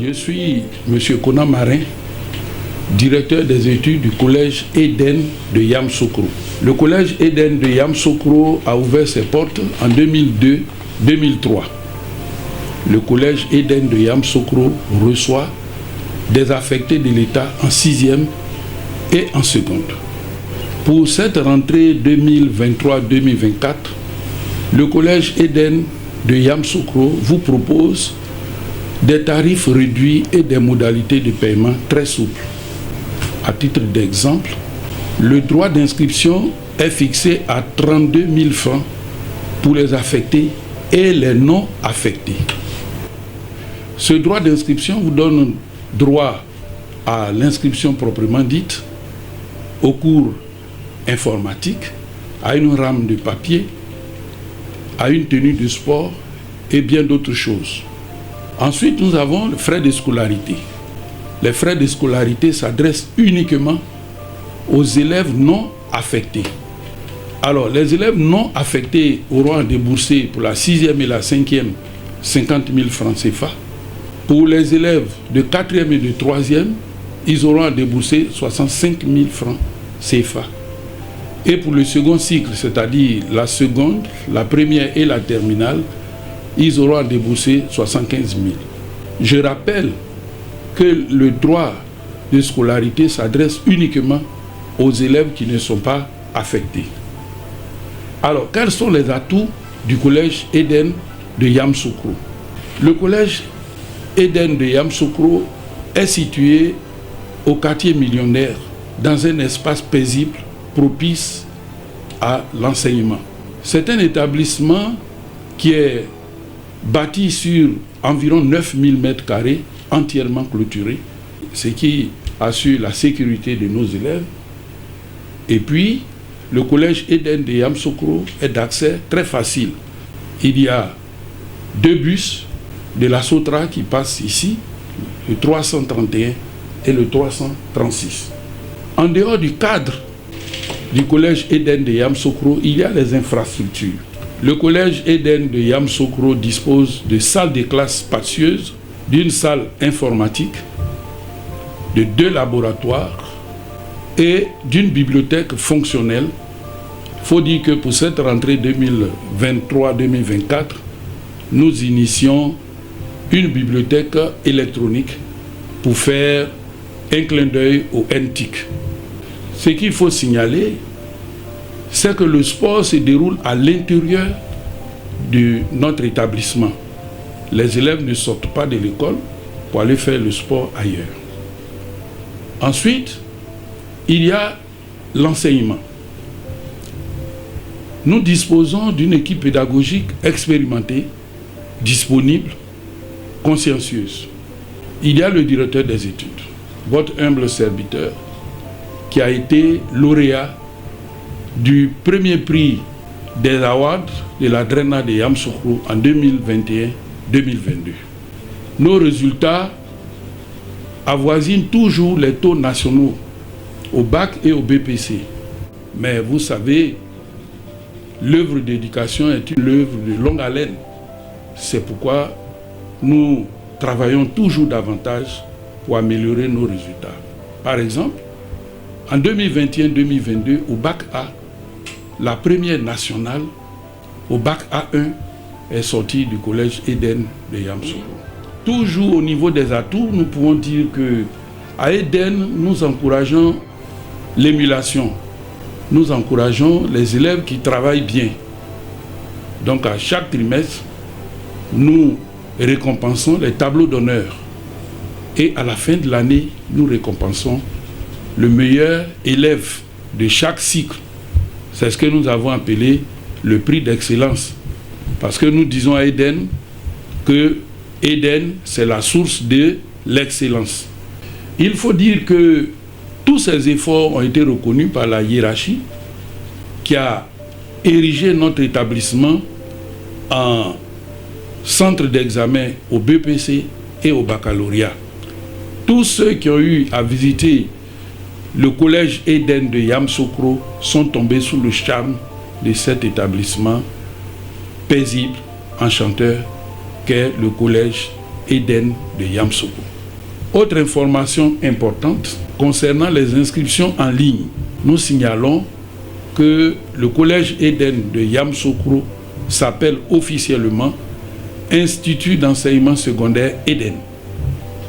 Je suis M. Konan Marin, directeur des études du collège Eden de Yamoussoukro. Le collège Eden de Yamoussoukro a ouvert ses portes en 2002-2003. Le collège Eden de Yamoussoukro reçoit des affectés de l'État en 6e et en seconde. Pour cette rentrée 2023-2024, le collège Eden de Yamoussoukro vous propose des tarifs réduits et des modalités de paiement très souples. À titre d'exemple, le droit d'inscription est fixé à 32 000 francs pour les affectés et les non affectés. Ce droit d'inscription vous donne droit à l'inscription proprement dite, au cours informatique, à une rame de papier, à une tenue de sport et bien d'autres choses. Ensuite, nous avons les frais de scolarité. Les frais de scolarité s'adressent uniquement aux élèves non affectés. Alors, les élèves non affectés auront à débourser pour la 6e et la 5e 50 000 francs CFA. Pour les élèves de 4e et de 3e, ils auront à débourser 65 000 francs CFA. Et pour le second cycle, c'est-à-dire la seconde, la première et la terminale, ils auront à débourser 75 000. Je rappelle que le droit de scolarité s'adresse uniquement aux élèves qui ne sont pas affectés. Alors, quels sont les atouts du collège Eden de Yamoussoukro? Le collège Eden de Yamoussoukro est situé au quartier millionnaire, dans un espace paisible, propice à l'enseignement. C'est un établissement qui est bâti sur environ 9000 m², entièrement clôturé, ce qui assure la sécurité de nos élèves. Et puis, le collège Eden de Yamoussoukro est d'accès très facile. Il y a 2 bus de la Sotra qui passent ici, le 331 et le 336. En dehors du cadre du collège Eden de Yamoussoukro, il y a les infrastructures. Le collège Eden de Yamoussoukro dispose de salles de classe spacieuses, d'une salle informatique, de 2 laboratoires et d'une bibliothèque fonctionnelle. Il faut dire que pour cette rentrée 2023-2024, nous initions une bibliothèque électronique pour faire un clin d'œil au NTIC. Ce qu'il faut signaler, c'est que le sport se déroule à l'intérieur de notre établissement. Les élèves ne sortent pas de l'école pour aller faire le sport ailleurs. Ensuite, il y a l'enseignement. Nous disposons d'une équipe pédagogique expérimentée, disponible, consciencieuse. Il y a le directeur des études, votre humble serviteur, qui a été lauréat du premier prix des awards de la DRENA de Yamoussoukro en 2021-2022. Nos résultats avoisinent toujours les taux nationaux au bac et au BPC. Mais vous savez, l'œuvre d'éducation est une œuvre de longue haleine. C'est pourquoi nous travaillons toujours davantage pour améliorer nos résultats. Par exemple, en 2021-2022, au bac A, la première nationale au bac A1 est sortie du collège Eden de Yamoussoukro. Toujours au niveau des atouts, nous pouvons dire que à Eden, nous encourageons l'émulation. Nous encourageons les élèves qui travaillent bien. Donc à chaque trimestre, nous récompensons les tableaux d'honneur. Et à la fin de l'année, nous récompensons le meilleur élève de chaque cycle. C'est ce que nous avons appelé le prix d'excellence. Parce que nous disons à Eden que Eden, c'est la source de l'excellence. Il faut dire que tous ces efforts ont été reconnus par la hiérarchie qui a érigé notre établissement en centre d'examen au BPC et au baccalauréat. Tous ceux qui ont eu à visiter le collège Eden de Yamoussoukro sont tombés sous le charme de cet établissement paisible, enchanteur, qu'est le collège Eden de Yamoussoukro. Autre information importante concernant les inscriptions en ligne, nous signalons que le collège Eden de Yamoussoukro s'appelle officiellement Institut d'enseignement secondaire Eden.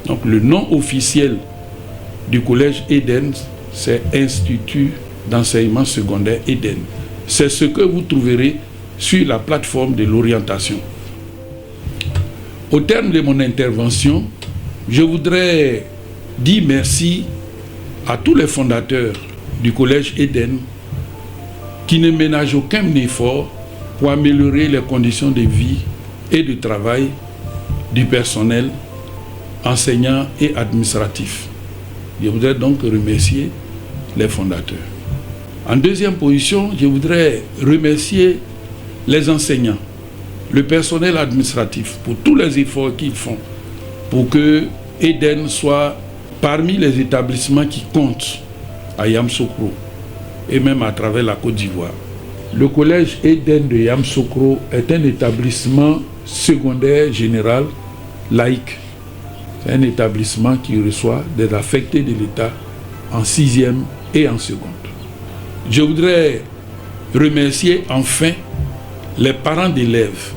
Donc le nom officiel du collège Eden, c'est Institut d'enseignement secondaire Eden. C'est ce que vous trouverez sur la plateforme de l'orientation. Au terme de mon intervention, je voudrais dire merci à tous les fondateurs du collège Eden qui ne ménagent aucun effort pour améliorer les conditions de vie et de travail du personnel enseignant et administratif. Je voudrais donc remercier les fondateurs. En deuxième position, je voudrais remercier les enseignants, le personnel administratif pour tous les efforts qu'ils font pour que Eden soit parmi les établissements qui comptent à Yamoussoukro et même à travers la Côte d'Ivoire. Le collège Eden de Yamoussoukro est un établissement secondaire général laïque. C'est un établissement qui reçoit des affectés de l'État en 6e et en seconde. Je voudrais remercier enfin les parents d'élèves,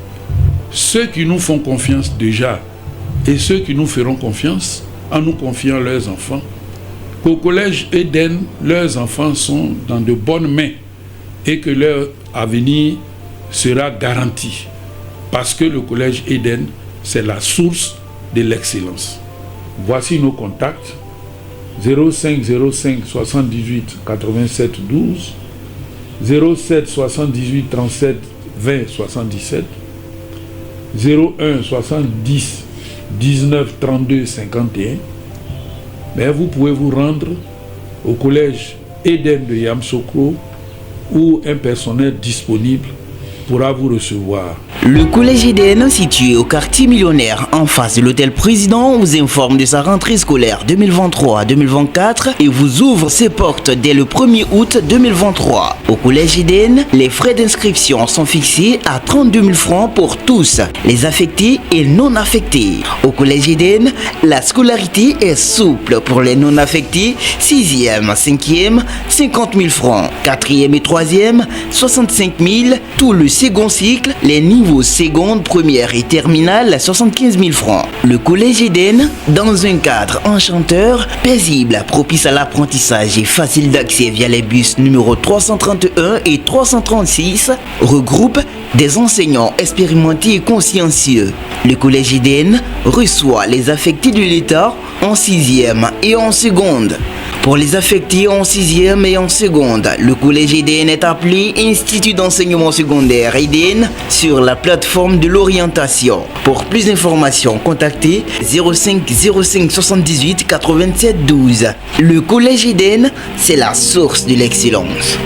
ceux qui nous font confiance déjà et ceux qui nous feront confiance en nous confiant leurs enfants. Qu'au collège Eden, leurs enfants sont dans de bonnes mains et que leur avenir sera garanti. Parce que le collège Eden, c'est la source de l'excellence. Voici nos contacts. 05 05 78 87 12, 07 78 37 20 77, 01 70 19 32 51. Mais vous pouvez vous rendre au collège Eden de Yamoussoukro où un personnel disponible pourra vous recevoir. Le collège Eden, situé au quartier millionnaire en face de l'hôtel Président, vous informe de sa rentrée scolaire 2023-2024 et vous ouvre ses portes dès le 1er août 2023. Au collège Eden, les frais d'inscription sont fixés à 32 000 francs pour tous, les affectés et non affectés. Au collège Eden, la scolarité est souple pour les non affectés, 6e, 5e, 50 000 francs, 4e et 3e, 65 000, tout le second cycle, les niveaux seconde, première et terminale, 75 000 francs. Le collège Eden, dans un cadre enchanteur, paisible, propice à l'apprentissage et facile d'accès via les bus numéro 331 et 336, regroupe des enseignants expérimentés et consciencieux. Le collège Eden reçoit les affectés de l'État en 6e et en seconde. Pour les affectés en 6e et en seconde, le collège Eden est appelé Institut d'enseignement secondaire Eden sur la plateforme de l'orientation. Pour plus d'informations, contactez 05 05 78 87 12. Le collège Eden, c'est la source de l'excellence.